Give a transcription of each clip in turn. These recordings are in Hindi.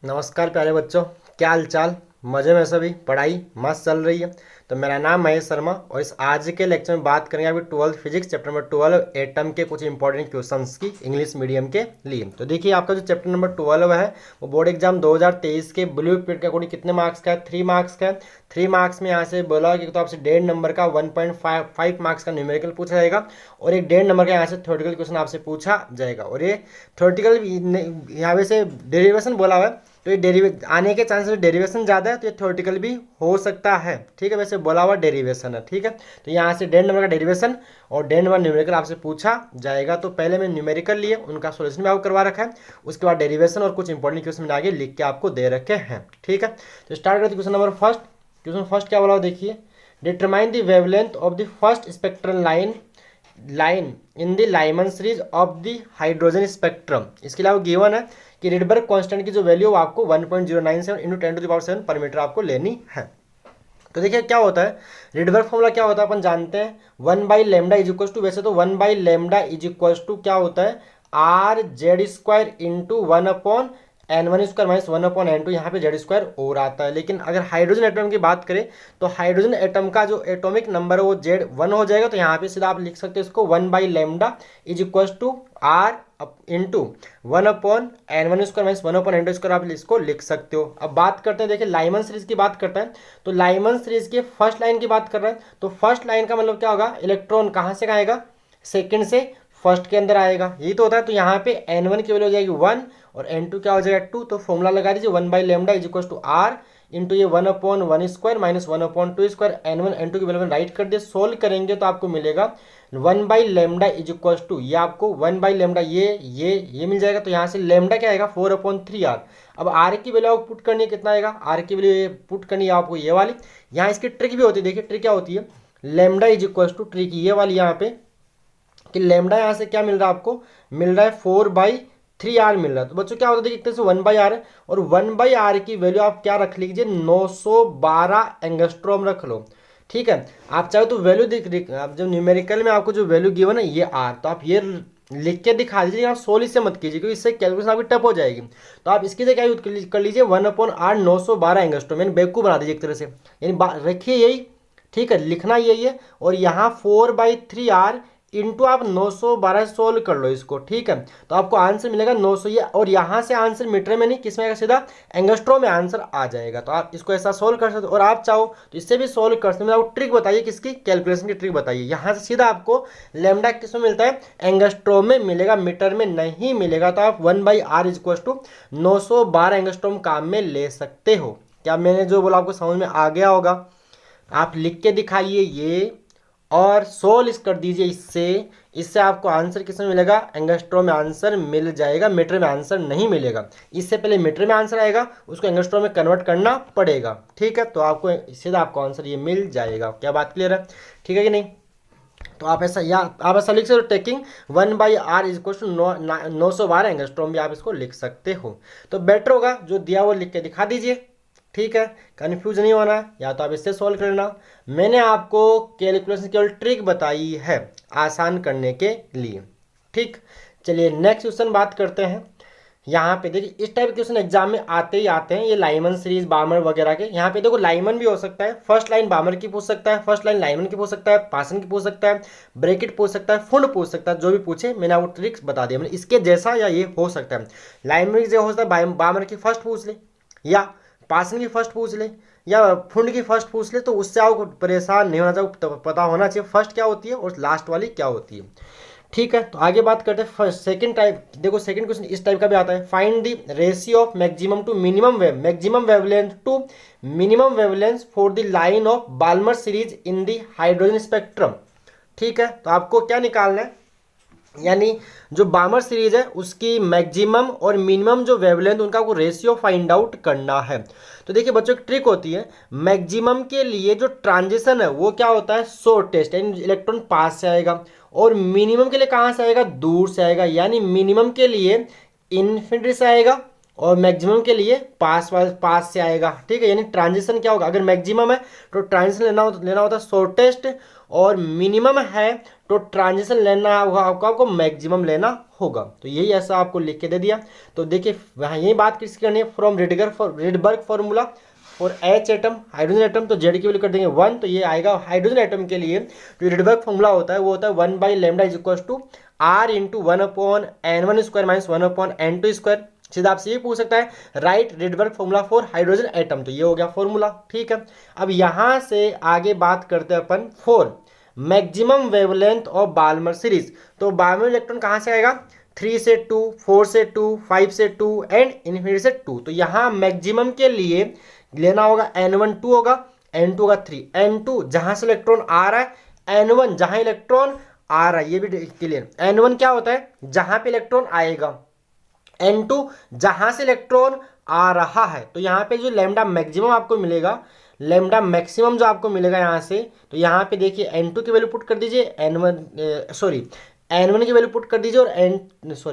नमस्कार प्यारे बच्चों, क्या हाल चाल। मज़े में सभी, पढ़ाई मस्त चल रही है। तो मेरा नाम महेश शर्मा और इस आज के लेक्चर में बात करेंगे अभी 12th physics chapter number 12 atom के कुछ इंपॉर्टेंट क्वेश्चंस की इंग्लिश मीडियम के लिए। तो देखिए, आपका जो चैप्टर नंबर 12 है वो बोर्ड एग्जाम 2023 के ब्लू प्रिंट के अकॉर्डिंग कितने मार्क्स का है? 3 मार्क्स का है। 3 मार्क्स में यहाँ से बोला कि तो आपसे 1.5 नंबर का 1.5 मार्क्स का न्यूमेरिकल पूछा जाएगा और एक 1.5 नंबर का यहाँ से थ्योरेटिकल क्वेश्चन आपसे पूछा जाएगा। और ये थ्योरेटिकल यहाँ पे से डेरिवेशन बोला हुआ है, तो ये डेरिवे आने के चांसेस डेरिवेशन ज़्यादा है, तो ये थ्योरेटिकल भी हो सकता है। ठीक है, वैसे बोला हुआ डेरिवेशन है। ठीक है, तो यहाँ से 1.5 नंबर का डेरिवेशन और 1.5 नंबर न्यूमेरिकल आपसे पूछा जाएगा। तो पहले मैं न्यूमेरिकल लिए उनका सोल्यूशन भी आपको करवा रखा है, उसके बाद डेरिवेशन और कुछ इंपॉर्टेंट क्वेश्चन मैंने आगे लिख के आपको दे रखे हैं। ठीक है, तो स्टार्ट करते question number first. Question first क्या बोला देखिए, determine the wavelength of the first spectral line in the Lyman series of the hydrogen spectrum. इसके अलावा गिवन है कि रिडबर्ग कांस्टेंट की जो वैल्यू आपको 1.097 इंटू 10⁻⁷ पर मीटर आपको लेनी है। तो देखिए क्या होता है, रिडबर्ग फॉर्मूला क्या होता है अपन जानते हैं, 1/λ इज इक्वल टू, वैसे तो 1/λ इज इक्वल टू क्या होता है, are Z square into 1/n1² minus 1/n2, यहाँ पे जेड स्क्वायर और आता है। लेकिन अगर हाइड्रोजन एटम की बात करें तो हाइड्रोजन एटम का जो एटॉमिक नंबर है वो Z1 हो जाएगा। तो यहाँ पे सीधा आप लिख सकते हो इसको 1/λ is equal to R into 1/n1² minus 1/n2 आप इसको लिख सकते हो। अब बात करते हैं, देखिए लाइमन सीरीज की बात करते हैं, तो लाइमन सीरीज के फर्स्ट लाइन की बात कर रहे हैं, तो फर्स्ट लाइन का मतलब क्या होगा, इलेक्ट्रॉन कहाँ से कहाँ आएगा, सेकंड से फर्स्ट के अंदर आएगा, यही तो होता है। तो यहाँ पे n1 की वैल्यू हो जाएगी 1 और n2 क्या हो जाएगा 2। तो फॉर्मूला लगा दीजिए 1/λ is equal to R into ये 1/1² माइनस 1/2² n1 n2 की वैल्यू राइट कर दिए। सोल्व करेंगे तो आपको मिलेगा 1/λ इज इक्वल टू, ये आपको 1/λ ये मिल जाएगा। तो यहाँ से लैम्डा क्या आएगा 4/3r। अब आर की वैल्यू आपको पुट करनी है, कितना आएगा आर की वैल्यू पुट करनी है आपको ये वाली। यहाँ इसकी ट्रिक भी होती है, देखिए ट्रिक क्या होती है, lambda is equal to trick ये वाली यहाँ पे कि लैम्डा यहाँ से क्या मिल रहा है आपको, मिल रहा है 4/3r मिल रहा है। तो बच्चों क्या होता है, देखिए एक तरह से 1/r है और 1/r की वैल्यू आप क्या रख लीजिए, 912 एंगस्ट्रॉम रख लो। ठीक है, आप चाहे तो वैल्यू दिख आप जब न्यूमेरिकल में आपको जो वैल्यू गिवन है ये आर, तो आप ये लिख के दिखा दीजिए, आप सोल्व इससे मत कीजिए क्योंकि इससे कैलकुलेशन आपकी टफ हो जाएगी। तो आप इसकी जगह क्या यूज कर लीजिए 1/r 912 एंगस्ट्रॉम, यानी बेवकूफ़ बना दीजिए एक तरह से, यानी रखिए यही। ठीक है, लिखना यही है और यहाँ 4/3r इंटू आप 912 सोल्व कर लो इसको। ठीक है, तो आपको आंसर मिलेगा 900 ये, और यहाँ से आंसर मीटर में नहीं, किसमें आएगा, सीधा एंगस्ट्रॉम में आंसर आ जाएगा। तो आप इसको ऐसा सोल्व कर सकते हो और आप चाहो तो इससे भी सोल्व कर सकते हो। आपको ट्रिक बताइए, किसकी कैलकुलेशन की ट्रिक बताइए। यहाँ से सीधा आपको लैम्डा किस में मिलता है, एंगस्ट्रॉम में मिलेगा, मीटर में नहीं मिलेगा। तो आप 1/r is equal to 912 angstrom काम में ले सकते हो। क्या मैंने जो बोला आपको समझ में आ गया होगा? आप लिख के दिखाइए ये और सोल्व कर दीजिए इससे आपको आंसर किस में मिलेगा, एंगस्ट्रॉम में आंसर मिल जाएगा, मीटर में आंसर नहीं मिलेगा। इससे पहले मीटर में आंसर आएगा, उसको एंगस्ट्रॉम में कन्वर्ट करना पड़ेगा। ठीक है, तो आपको सीधा आपको आंसर ये मिल जाएगा। क्या बात क्लियर है? ठीक है कि नहीं? तो आप ऐसा लिख सकते हो, taking 1/r is equal to 912 angstrom भी आप इसको लिख सकते हो। तो बेटर होगा जो दिया वो लिख के दिखा दीजिए। ठीक है, कंफ्यूज नहीं होना है, या तो आप इससे सॉल्व कर लेना। मैंने आपको कैलकुलेशन केवल ट्रिक बताई है आसान करने के लिए। ठीक, चलिए नेक्स्ट क्वेश्चन बात करते हैं। यहाँ पे देखिए इस टाइप के क्वेश्चन एग्जाम में आते ही आते हैं, ये लाइमन सीरीज बामर वगैरह के। यहाँ पे देखो लाइमन भी हो सकता है, फर्स्ट लाइन बामर की पूछ सकता है, फर्स्ट लाइन लाइमन की पूछ सकता है, पासन की पूछ सकता है, ब्रैकेट पूछ सकता है, फुंड पूछ सकता है। जो भी पूछे मैंने आपको ट्रिक्स बता दिया, मैंने इसके जैसा या ये हो सकता है। लाइमन की जगह हो सकता है बामर की फर्स्ट पूछ ले, या पासन की फर्स्ट पूछ ले, या फुंड की फर्स्ट पूछ ले। तो उससे आपको परेशान नहीं होना चाहिए, पता होना चाहिए फर्स्ट क्या होती है और लास्ट वाली क्या होती है। ठीक है, तो आगे बात करते हैं फर्स्ट सेकंड टाइप। देखो सेकंड क्वेश्चन इस टाइप का भी आता है, find the ratio of maximum to minimum wavelength to minimum wavelength for the line of Balmer series in the hydrogen spectrum. ठीक है, तो आपको क्या निकालना है, यानी जो बामर सीरीज है उसकी मैक्सिमम और मिनिमम जो वेवलेंथ उनका आपको रेशियो फाइंड आउट करना है। तो देखिए बच्चों एक ट्रिक होती है, मैक्सिमम के लिए जो ट्रांजिशन है वो क्या होता है, शॉर्टेस्ट, यानी इलेक्ट्रॉन पास से आएगा, और मिनिमम के लिए कहाँ से आएगा, दूर से आएगा। यानी मिनिमम के लिए इन्फिनिटी से आएगा और मैक्सिमम के लिए पास से आएगा। ठीक है, यानी ट्रांजिशन क्या होगा, अगर मैक्सिमम है तो ट्रांजिशन लेना होता है शॉर्टेस्ट, और मिनिमम है तो ट्रांजिशन लेना होगा आपको मैक्सिमम लेना होगा। तो यही ऐसा आपको लिख के दे दिया। तो देखिए वहाँ यही बात किसकी करनी है, from Rydberg formula for H atom hydrogen atom, तो जेड की वैल्यू कर देंगे 1। तो ये आएगा हाइड्रोजन एटम के लिए जो रिडबर्ग फॉर्मूला होता है वो होता है 1/λ is equal to r into 1/n1 square minus 1/n2 square. सीधा आपसे ये पूछ सकता है right Rydberg formula for hydrogen atom, तो ये हो गया फॉर्मूला। ठीक है, अब यहाँ से आगे बात करते हैं अपन for maximum wavelength of Balmer series. तो बाल्मर इलेक्ट्रॉन कहाँ से आएगा, 3 से 2, 4 से 2, 5 से 2 एंड इन्फिनिटी से 2। तो यहाँ मैक्सिमम के लिए लेना होगा n1 2 होगा, n2 होगा 3, n2 जहां से इलेक्ट्रॉन आ रहा है, n1 जहां इलेक्ट्रॉन आ रहा है, ये भी क्लियर। n1 क्या होता है, जहां पे इलेक्ट्रॉन आएगा, n2 जहां से इलेक्ट्रॉन आ रहा है। तो यहाँ पे जो लैम्डा मैक्सिमम आपको मिलेगा, लैम्डा मैक्सिमम जो आपको मिलेगा यहाँ से, तो यहाँ पे देखिए n2 की वैल्यू पुट कर दीजिए, n1 की वैल्यू पुट कर दीजिए और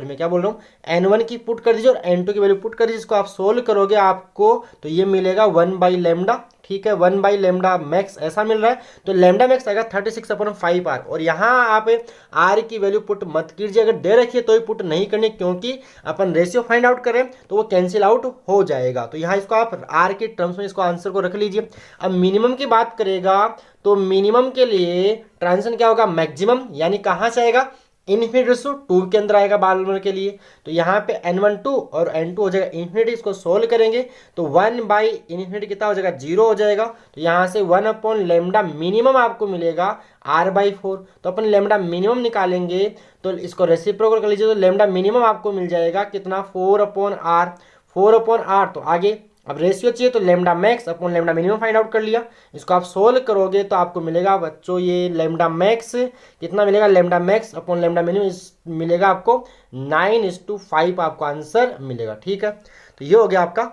मैं क्या बोल रहा हूँ, n1 की पुट कर दीजिए और n2 की वैल्यू पुट कर दीजिए। इसको आप सोल्व करोगे आपको तो ये मिलेगा 1/λ। ठीक है, 1/λ मैक्स ऐसा मिल रहा है। तो लैम्डा मैक्स आएगा 36/5 आर। और यहाँ आप आर की वैल्यू पुट मत कीजिए, अगर दे रखिए तो ही पुट नहीं करनी, क्योंकि अपन रेशियो फाइंड आउट करें तो वो कैंसिल आउट हो जाएगा। तो यहाँ इसको आप आर के टर्म्स में इसको आंसर को रख लीजिए। अब मिनिमम की बात करेगा तो मिनिमम के लिए ट्रांजिशन क्या होगा, मैक्सिमम, यानी कहाँ से आएगा, इन्फिनिटी टू 2 के अंदर आएगा बाल्मर के लिए। तो यहाँ पे n1 2 और n2 हो जाएगा इन्फिनिटी। इसको सोल्व करेंगे तो 1/इन्फिनिटी कितना हो जाएगा, 0 हो जाएगा। तो यहाँ से 1/λ मिनिमम आपको मिलेगा r/4। तो अपन लैम्डा मिनिमम निकालेंगे तो इसको रेसिप्रोकल कर लीजिए, तो लैम्डा मिनिमम आपको मिल जाएगा कितना, 4/r। 4/r तो आगे अब रेशियो चाहिए तो lambda max upon lambda minimum find out कर लिया। इसको आप सोल्व करोगे तो आपको मिलेगा बच्चों ये लैम्डा मैक्स कितना मिलेगा, lambda max upon lambda minimum मिलेगा आपको 9:5 आपको आंसर मिलेगा। ठीक है, तो ये हो गया आपका।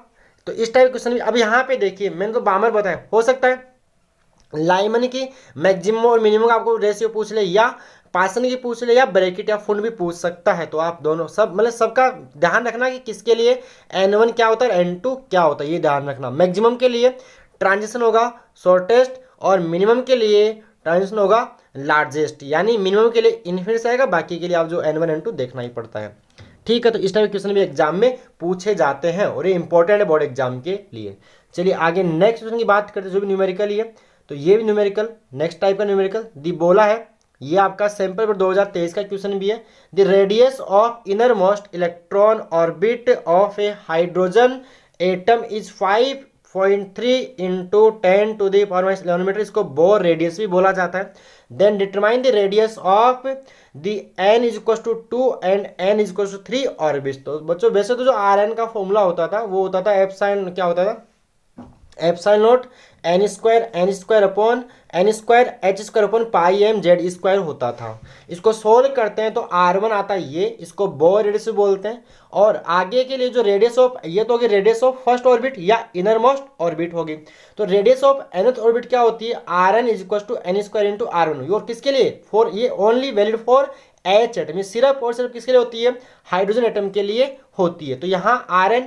तो इस टाइप क्वेश्चन भी अब यहाँ पे देखिए मैंने तो बामर बताया, हो सकता है लाइमन की मैक्सिमम और मिनिमम आपको रेशियो पूछ ले, या पासन की पूछ ले, या ब्रैकेट या फुंड भी पूछ सकता है। तो आप दोनों सब मतलब सबका ध्यान रखना कि किसके लिए n1 क्या होता है, n2 क्या होता है, ये ध्यान रखना। मैक्सिमम के लिए ट्रांजिशन होगा शॉर्टेस्ट और मिनिमम के लिए ट्रांजिशन होगा लार्जेस्ट, यानी मिनिमम के लिए इन्फिनिटी से आएगा, बाकी के लिए आप जो n1 n2 देखना ही पड़ता है। ठीक है, तो इस टाइप के क्वेश्चन भी एग्जाम में पूछे जाते हैं और ये इंपॉर्टेंट है बोर्ड एग्जाम के लिए। चलिए आगे नेक्स्ट क्वेश्चन की बात करते हैं जो भी न्यूमेरिकल ही है। तो ये भी न्यूमेरिकल नेक्स्ट टाइप का न्यूमेरिकल दी बोला है, ये आपका सैंपल पर 2023 का क्वेश्चन भी है। The radius of inner most electron orbit of a hydrogen atom is 5.3 into 10⁻11 metre. इसको बोर रेडियस भी बोला जाता है। Then determine the radius of the n is equal to 2 and n is equal to 3 orbit. तो बच्चों वैसे तो जो Rn का फॉर्मूला होता था वो होता था एप्सिलॉन, क्या होता था, epsilon not n square upon n square h square upon pi m z square होता था। इसको सोल्व करते हैं तो r1 आता है ये, इसको बोर रेडियस बोलते हैं। और आगे के लिए जो रेडियस ऑफ, ये तो होगी रेडियस ऑफ फर्स्ट ऑर्बिट या इनर मोस्ट ऑर्बिट होगी। तो रेडियस ऑफ nth ऑर्बिट क्या होती है, rn is equal to n square into r1। और किसके लिए, फॉर ये only valid for H atom, सिर्फ और सिर्फ किसके लिए होती है, हाइड्रोजन एटम के लिए होती है। तो यहाँ Rn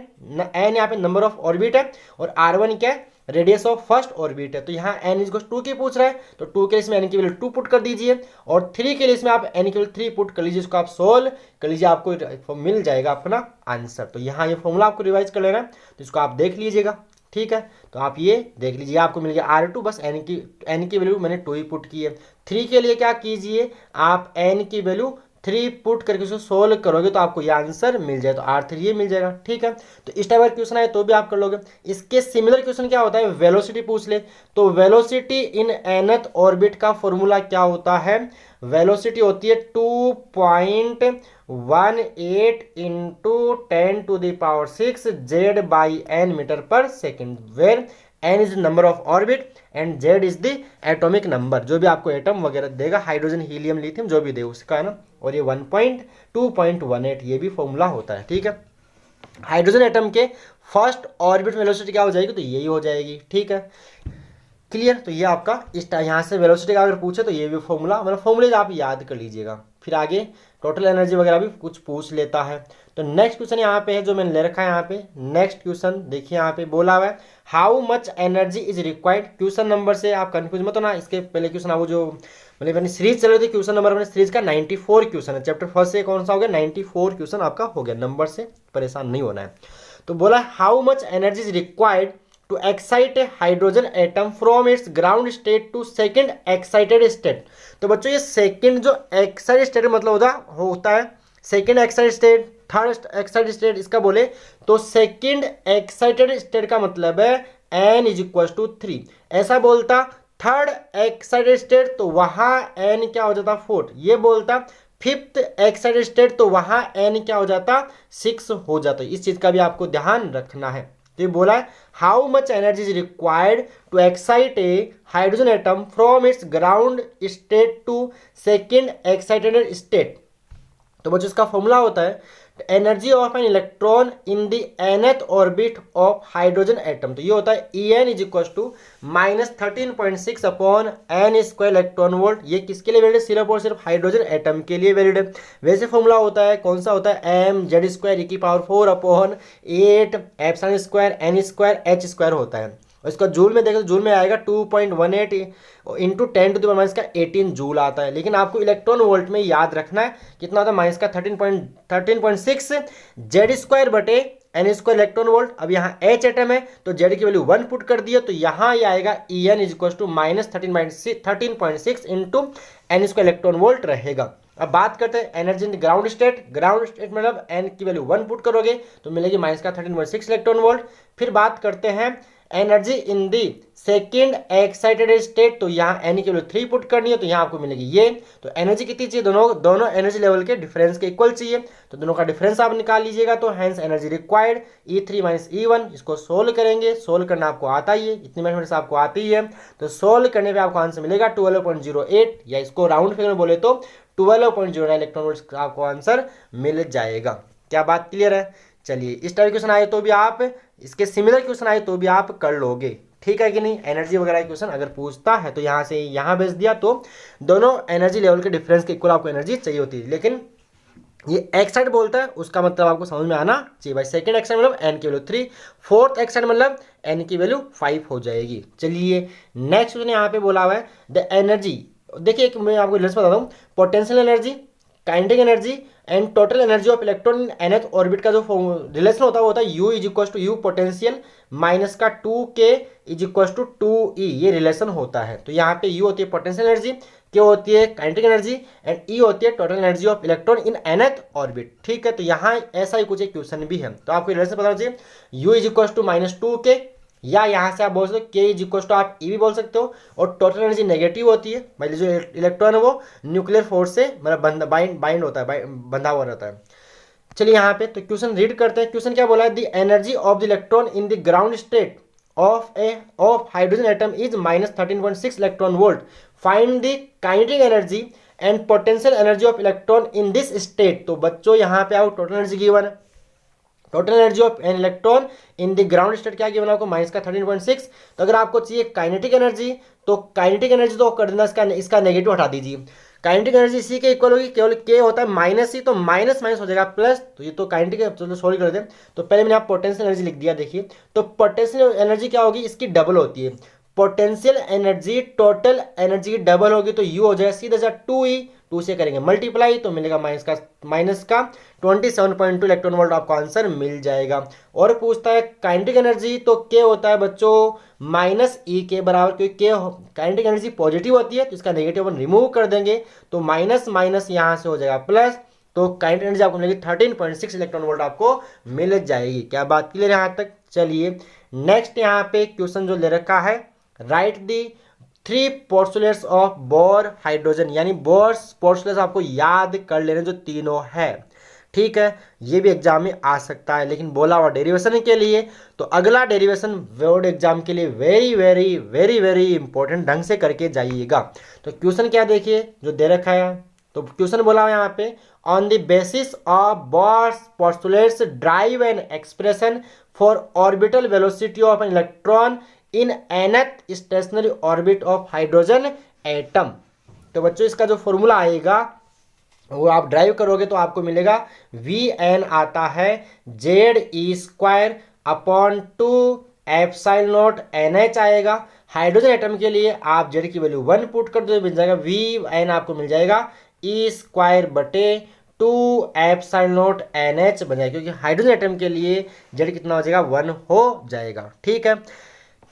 n यहाँ पे नंबर ऑफ ऑर्बिट है और R1 क्या है, रेडियस ऑफ फर्स्ट ऑर्बिट है। तो यहाँ n इज 2 की पूछ रहा है, तो 2 के लिए इसमें n की वैल्यू 2 पुट कर दीजिए और 3 के लिए इसमें आप n की वैल्यू 3 पुट कर लीजिए। इसको आप सोल्व कर लीजिए, आपको मिल जाएगा अपना आंसर। तो यहाँ ये फॉर्मूला आपको रिवाइज कर लेना है, तो इसको आप देख लीजिएगा। ठीक है, तो आप ये देख लीजिए, आपको मिल गया R2, बस n की वैल्यू मैंने 2 ही पुट की है। 3 के लिए क्या कीजिए, आप n की वैल्यू 3 पुट करके उसको सोल्व करोगे तो आपको ये आंसर मिल जाए, तो R3 ये मिल जाएगा। ठीक है, तो इस टाइप का क्वेश्चन आए तो भी आप कर लोगे। इसके सिमिलर क्वेश्चन क्या होता है, वेलोसिटी पूछ ले, तो वेलोसिटी इन nth ऑर्बिट का फॉर्मूला क्या होता है, वेलोसिटी होती है 2.18 into 10⁻6 z/n metre per second, where n is number of orbit and z is the atomic number. जो भी आपको एटम वगैरह देगा, हाइड्रोजन हीलियम लिथियम जो भी दे उसका है ना। और ये 1.2.18 ये भी फॉर्मूला होता है। ठीक है, हाइड्रोजन एटम के फर्स्ट ऑर्बिट वेलोसिटी क्या हो जाएगी, तो यही हो जाएगी। ठीक है, क्लियर। तो ये आपका इस यहाँ से वेलोसिटी का अगर पूछे तो ये भी फॉर्मूला, मतलब फॉर्मूले आप याद कर लीजिएगा। फिर आगे टोटल एनर्जी वगैरह भी कुछ पूछ लेता है। तो नेक्स्ट क्वेश्चन यहाँ पे है जो मैंने ले रखा है यहाँ पे। नेक्स्ट क्वेश्चन देखिए यहाँ पे बोला हुआ है how much energy is required. Question number से आप कंफ्यूज मत होना, इसके पहले क्वेश्चन आपको जो मतलब अपनी सीरीज चल रही थी क्वेश्चन नंबर अपने सीरीज का 94 क्वेश्चन है। चैप्टर फर्स्ट से कौन सा हो गया 94 क्वेश्चन आपका हो गया, नंबर से परेशान नहीं होना है। तो बोला how much energy is required to excite a hydrogen atom from its ground state to second excited state. तो बच्चों ये सेकेंड जो एक्साइटेड स्टेट मतलब होता है second excited state, third excited state इसका बोले तो सेकेंड एक्साइटेड स्टेट का मतलब है n इज इक्वल टू 3। ऐसा बोलता थर्ड एक्साइटेड स्टेट तो वहां n क्या हो जाता 4। ये बोलता फिफ्थ एक्साइटेड स्टेट तो वहां n क्या हो जाता 6 हो जाता। इस चीज का भी आपको ध्यान रखना है। तो ये बोला है how much energy is required to excite a hydrogen atom from its ground state to second excited state. तो बच्चों इसका फॉर्मूला होता है energy of an electron in the nth orbit of hydrogen atom. तो ये होता है En is equal to -13.6 upon n square electron volt. ये किसके लिए वैलिड है, सिर्फ और सिर्फ हाइड्रोजन एटम के लिए वैलिड है। वैसे फॉर्मूला होता है कौन सा होता है mz² upon 8 epsilon square n square h square होता है। और इसका जूल में देखें तो जूल में आएगा 2.18 इंटू 10⁻18 जूल आता है। लेकिन आपको इलेक्ट्रॉन वोल्ट में याद रखना है कितना होता है माइनस का 13.6 जेड स्क्वायर बटे एन स्क्वायर इलेक्ट्रॉन वोल्ट। अब यहाँ एच एटम है तो जेड की वैल्यू 1 पुट कर दिया तो यहाँ ये आएगा En is equal to -13.6 into n square electron volt रहेगा। अब बात करते हैं energy in ground state. Ground state मतलब एन की वैल्यू 1 पुट करोगे तो मिलेगी माइनस का 13.6 इलेक्ट्रॉन वोल्ट। फिर बात करते हैं energy in the second excited state. तो यहाँ एन की वैल्यू 3 पुट करनी है तो यहाँ आपको मिलेगी ये। तो एनर्जी कितनी चाहिए, दोनों एनर्जी लेवल के डिफरेंस के इक्वल चाहिए। तो दोनों का डिफरेंस आप निकाल लीजिएगा। तो hence energy required E3 - E1। इसको सोल्व करेंगे, सोल्व करना आपको आता ही है, इतनी मैथमेटिक्स आपको आती ही है। तो सोल्व करने पे आपको आंसर मिलेगा 12.08 या इसको राउंड फिगर में बोले तो 12.09 इलेक्ट्रॉन वोल्ट आपको आंसर मिल जाएगा। क्या बात क्लियर है? चलिए इस टाइप क्वेश्चन आए तो भी आप, इसके सिमिलर क्वेश्चन आए तो भी आप कर लोगे, ठीक है कि नहीं। एनर्जी वगैरह क्वेश्चन अगर पूछता है तो यहाँ से यहाँ भेज दिया तो दोनों एनर्जी लेवल के डिफरेंस के इक्वल आपको एनर्जी चाहिए होती है। लेकिन ये एक्साइड बोलता है उसका मतलब आपको समझ में आना चाहिए भाई। सेकंड एक्साइड मतलब एन की वैल्यू 3, फोर्थ एक्साइड मतलब एन की वैल्यू 5 हो जाएगी। चलिए नेक्स्ट क्वेश्चन यहाँ पे बोला हुआ है द एनर्जी। देखिए मैं आपको रिलेशन बताता हूँ, potential energy, kinetic energy and total energy of electron in nth orbit का जो रिलेशन होता है वो होता है U is equal to U potential minus का 2K is equal to 2E। ये रिलेशन होता है। तो यहाँ पे U होती है पोटेंशियल एनर्जी, K होती है काइनेटिक एनर्जी एंड E होती है total energy of electron in nth orbit, ठीक है। तो यहाँ ऐसा ही कुछ एक क्वेश्चन भी है। तो आपको रिलेशन पता चाहिए U is equal to -2K या यहाँ से आप बोल सकते हो K इज इक्वल टू आप E भी बोल सकते हो। और टोटल एनर्जी नेगेटिव होती है, मतलब जो इलेक्ट्रॉन है वो न्यूक्लियर फोर्स से मतलब बाइंड होता है, बंधा हुआ रहता है। चलिए यहाँ पे तो क्वेश्चन रीड करते हैं। क्वेश्चन क्या बोला है, the energy of the electron in the ground state of hydrogen atom is -13.6 electron volt. Find the kinetic energy and potential energy of electron in this state. तो बच्चों यहाँ पे आओ, टोटल एनर्जी गिवन है, total energy of an electron in the ground state क्या गिवन आपको माइनस का 13.6। तो अगर आपको चाहिए काइनेटिक एनर्जी तो काइनेटिक एनर्जी तो कर देना, इसका नेगेटिव हटा दीजिए। काइनेटिक एनर्जी इसी के इक्वल होगी, केवल के होता है माइनस ही, तो माइनस माइनस हो जाएगा प्लस। तो ये तो काइनेटिक चलो सॉल्व कर दें। तो पहले मैंने आप पोटेंशियल एनर्जी लिख दिया। देखिए तो पोटेंशियल एनर्जी क्या होगी, इसकी डबल होती है। पोटेंशियल एनर्जी टोटल एनर्जी की डबल होगी तो यू हो जाएगा सीधा 2E, 2 से करेंगे मल्टीप्लाई तो मिलेगा माइनस का 27.2 इलेक्ट्रॉन वोल्ट आपको आंसर मिल जाएगा। और पूछता है काइनेटिक एनर्जी तो के होता है बच्चों -E के बराबर, क्योंकि के काइनेटिक एनर्जी पॉजिटिव होती है तो इसका नेगेटिव वन रिमूव कर देंगे तो माइनस माइनस यहाँ से हो जाएगा प्लस। तो काइनेटिक एनर्जी आपको मिलेगी 13.6 इलेक्ट्रॉन वोल्ट आपको मिल जाएगी। क्या बात क्लियर है यहाँ तक? चलिए नेक्स्ट यहाँ पे क्वेश्चन जो ले रखा है, right the 3 postulates of bore hydrogen, यानी बोर पोस्टुलेट्स आपको याद कर लेने जो तीनों है, ठीक है। ये भी एग्जाम में आ सकता है, लेकिन बोला हुआ डेरिवेशन के लिए तो अगला डेरिवेशन बोर्ड एग्जाम के लिए very very very very important ढंग से करके जाइएगा। तो क्वेश्चन क्या देखिए जो दे रखा है, तो क्वेश्चन बोला हुआ यहाँ पे on the basis of bourse postulates drive an expression for orbital velocity of an electron in nth stationery orbit of hydrogen atom. तो बच्चों इसका जो फॉर्मूला आएगा वो आप ड्राइव करोगे तो आपको मिलेगा वी एन आता है Z e square upon 2 epsilon naught N H आएगा। हाइड्रोजन एटम के लिए आप जेड की वैल्यू 1 पुट कर दो, मिल जाएगा वी एन आपको मिल जाएगा ई स्क्वायर बटे 2 एप्सिलॉन नॉट एन एच बन जाएगा, क्योंकि हाइड्रोजन एटम के लिए जेड कितना हो जाएगा 1 हो जाएगा। ठीक है,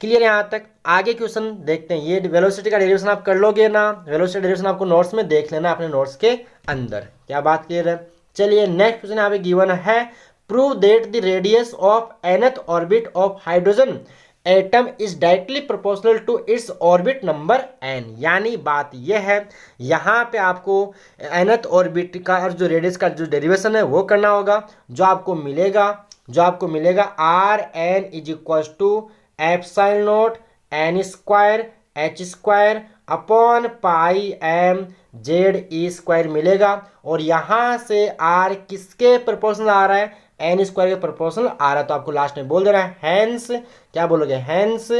क्लियर यहाँ तक। आगे क्वेश्चन देखते हैं। ये वेलोसिटी का डेरिवेशन आप कर लोगे ना, वेलोसिटी डेरिवेशन आपको नोट्स में देख लेना अपने नोट्स के अंदर। क्या बात क्लियर है? चलिए नेक्स्ट क्वेश्चन यहाँ पे गिवन है, prove that the radius of nth orbit of hydrogen atom is directly proportional to its orbit number n। यानी बात यह है, यहाँ पे आपको nth ऑर्बिट का और जो रेडियस का जो डेरिवेशन है वो करना होगा। जो आपको मिलेगा r n is equal to epsilon naught n square h square upon pi m z e square मिलेगा। और यहाँ से आर किसके प्रोपोर्शनल आ रहा है? एन स्क्वायर के प्रोपोर्शनल आ रहा है। तो आपको लास्ट में बोल दे रहा है हेंस, क्या बोलोगे? Hence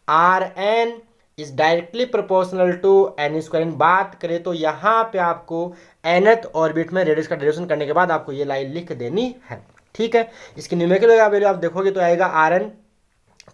r n is directly proportional to n square. बात करें तो यहाँ पे आपको nth ऑर्बिट में रेडियस का डेरिवेशन करने के बाद आपको ये लाइन लिख देनी है। ठीक है, इसकी न्यूमेरिकल वैल्यू आप देखोगे तो आएगा आर एन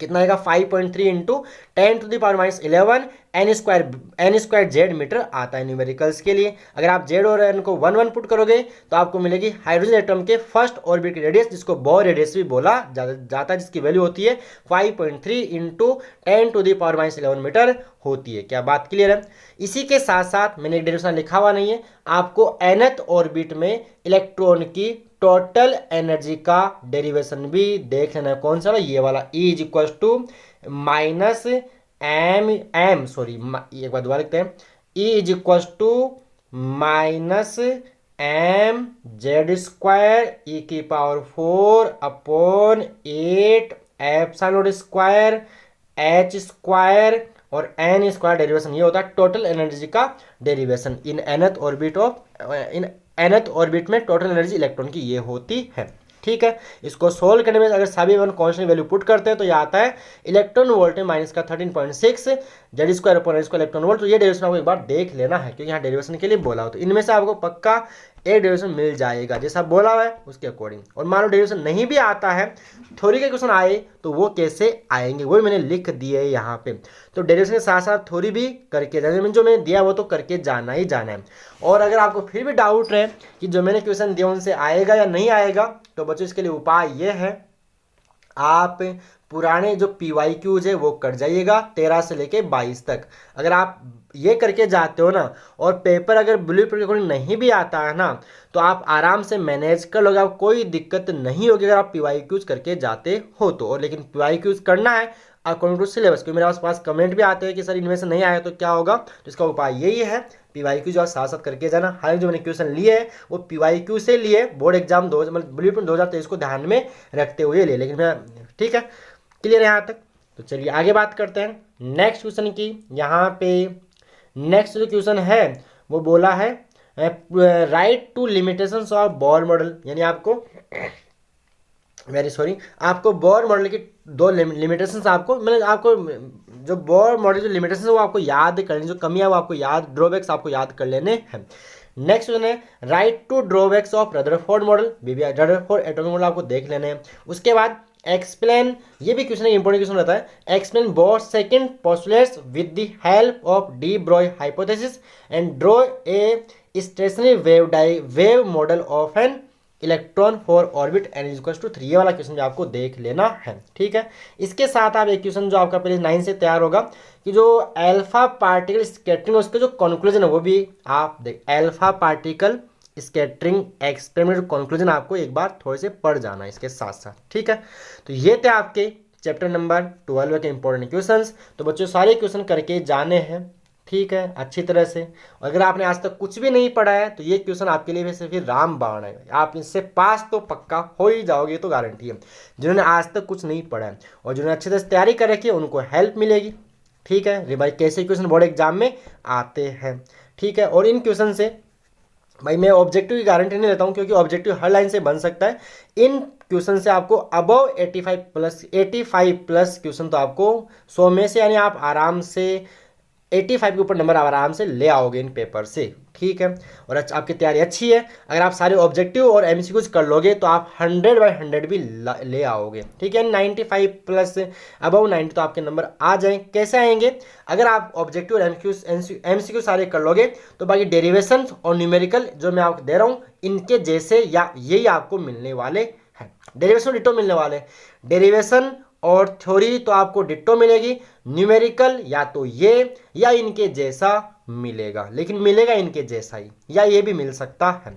कितना आएगा 5.3 into 10⁻11 n square z metre आता है न्यूमेरिकल्स के लिए। अगर आप जेड और एन को 1 1 पुट करोगे तो आपको मिलेगी हाइड्रोजन एटम के फर्स्ट ऑर्बिट की रेडियस, जिसको बोर रेडियस भी बोला जाता है, जिसकी वैल्यू होती है 5.3 इंटू 10⁻11 मीटर होती है। क्या बात क्लियर है? इसी के साथ साथ मैंने एक डेरिवेशन लिखा हुआ नहीं है, आपको nth ऑर्बिट में इलेक्ट्रॉन की टोटल एनर्जी का डेरिवेशन भी देख लेना है। कौन सा? ये वाला E is equal to minus m sorry एक बार दोबारा लिखते हैं, E is equal to minus m Z square e की power 4 upon 8 epsilon square h square और एन स्क्वायर डेरिवेशन। ये होता है टोटल एनर्जी का डेरिवेशन इन nth ऑर्बिट में टोटल एनर्जी इलेक्ट्रॉन की ये होती है। ठीक है, इसको सोल्व करने में अगर सभी वन कॉन्स्टेंट वैल्यू पुट करते हैं तो ये आता है इलेक्ट्रॉन वोल्ट में माइनस का 13.6 Z square upon square electron volt. तो ये डेरिवेशन आपको एक बार देख लेना है, क्योंकि यहाँ डेरिवेशन के लिए बोला हो तो इनमें से आपको पक्का एक डेरिवेशन मिल जाएगा जैसा बोला हुआ है उसके अकॉर्डिंग। और मान लो डेरिवेशन नहीं भी आता है, थ्योरी के क्वेश्चन आए तो वो कैसे आएंगे वही मैंने लिख दिए है यहाँ पे। तो डेरिवेशन के साथ साथ थ्योरी भी करके जाना, जो मैंने दिया वो तो करके जाना ही जाना है। और अगर आपको फिर भी डाउट रहे कि जो मैंने क्वेश्चन दिया उनसे आएगा या नहीं आएगा, तो बच्चों इसके लिए उपाय ये है, आप पुराने जो PYQs है वो कर जाइएगा 13 से लेके 22 तक। अगर आप ये करके जाते हो ना और पेपर अगर ब्लूप्रिंट के अकॉर्डिंग नहीं भी आता है ना, तो आप आराम से मैनेज कर लोगे, आप कोई दिक्कत नहीं होगी अगर आप PYQs करके जाते हो तो। और लेकिन PYQs करना है अकॉर्डिंग टू सिलेबस, क्योंकि मेरे पास कमेंट भी आते हैं कि सर इनमें से नहीं आया तो क्या होगा। तो इसका उपाय यही है, PYQ जो साथ साथ करके जाना। हालांकि जो मैंने क्वेश्चन लिए है वो PYQ से लिए, बोर्ड एग्जाम ब्लूप्रिंट 2023 को ध्यान में रखते हुए लिए, लेकिन मैं ठीक है क्लियर है यहाँ तक। तो चलिए आगे बात करते हैं नेक्स्ट क्वेश्चन की। यहाँ पे नेक्स्ट जो क्वेश्चन है वो बोला है write two limitations of Bohr model, यानी आपको आपको बोर मॉडल की दो लिमिटेशंस आपको मतलब आपको जो बोर मॉडल जो लिमिटेशंस है वो आपको याद करनी, जो कमियां वो आपको याद, ड्रॉबैक्स आपको याद कर लेने हैं। नेक्स्ट क्वेश्चन है write two drawbacks of Rutherford model, Rutherford atomic model आपको देख लेने हैं। उसके बाद एक्सप्लेन, ये भी क्वेश्चन इंपॉर्टेंट क्वेश्चन रहता है, explain both second postulates with the help of de Broglie hypothesis and draw a stationary wave model of an electron for orbit n is equal to 3। ये वाला क्वेश्चन भी आपको देख लेना है। ठीक है, इसके साथ आप एक क्वेश्चन जो आपका पेज 9 से तैयार होगा कि जो अल्फा पार्टिकल स्कैटरिंग उसके जो कंक्लूजन है वो भी आप देख, alpha particle scattering experiment conclusion आपको एक बार थोड़े से पढ़ जाना है इसके साथ साथ। ठीक है, तो ये थे आपके चैप्टर नंबर 12 के इंपॉर्टेंट क्वेश्चंस। तो बच्चों सारे क्वेश्चन करके जाने हैं, ठीक है, अच्छी तरह से। अगर आपने आज तक कुछ भी नहीं पढ़ा है तो ये क्वेश्चन आपके लिए वैसे फिर रामबाण है, आप इससे पास तो पक्का हो ही जाओगे, ये तो गारंटी है। जिन्होंने आज तक कुछ नहीं पढ़ा है और जिन्होंने अच्छे तरह से तैयारी कर रखी है उनको हेल्प मिलेगी। ठीक है, रिवाइज कैसे क्वेश्चन बोर्ड एग्जाम में आते हैं। ठीक है, और इन क्वेश्चन से भाई मैं ऑब्जेक्टिव की गारंटी नहीं लेता हूँ, क्योंकि ऑब्जेक्टिव हर लाइन से बन सकता है। इन क्वेश्चन से आपको अबव 85 प्लस क्वेश्चन तो आपको 100 में से, यानी आप आराम से 85 के ऊपर नंबर आराम से ले आओगे इन पेपर से। ठीक है। और अच्छा आपकी तैयारी अच्छी है, अगर आप सारे ऑब्जेक्टिव और एमसीक्यूज कर लोगे तो आप 100/100 भी ले आओगे, ठीक है। 95 प्लस अबव 90 तो आपके नंबर आ जाए। कैसे आएंगे? अगर आप ऑब्जेक्टिव और एमसीक्यू सारे कर लोगे तो बाकी डेरिवेशन और न्यूमेरिकल जो मैं आपको दे रहा हूँ इनके जैसे या यही आपको मिलने वाले हैं। डेरिवेशन डिटो मिलने वाले, डेरिवेशन और थ्योरी तो आपको डिट्टो मिलेगी, न्यूमेरिकल या तो ये या इनके जैसा मिलेगा, लेकिन मिलेगा इनके जैसा ही, या ये भी मिल सकता है।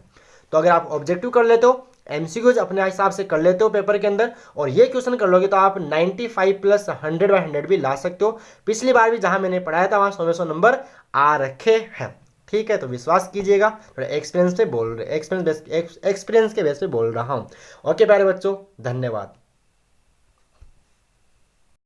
तो अगर आप ऑब्जेक्टिव कर लेते हो, एमसीक्यूज अपने हिसाब से कर लेते हो पेपर के अंदर और ये क्वेश्चन कर लोगे तो आप 95 प्लस 100/100 भी ला सकते हो। पिछली बार भी जहां मैंने पढ़ाया था वहां 100 नंबर आ रखे हैं, ठीक है। तो विश्वास कीजिएगा, थोड़ा एक्सपीरियंस के बेस पे बोल रहा हूँ। ओके प्यारे बच्चों, धन्यवाद।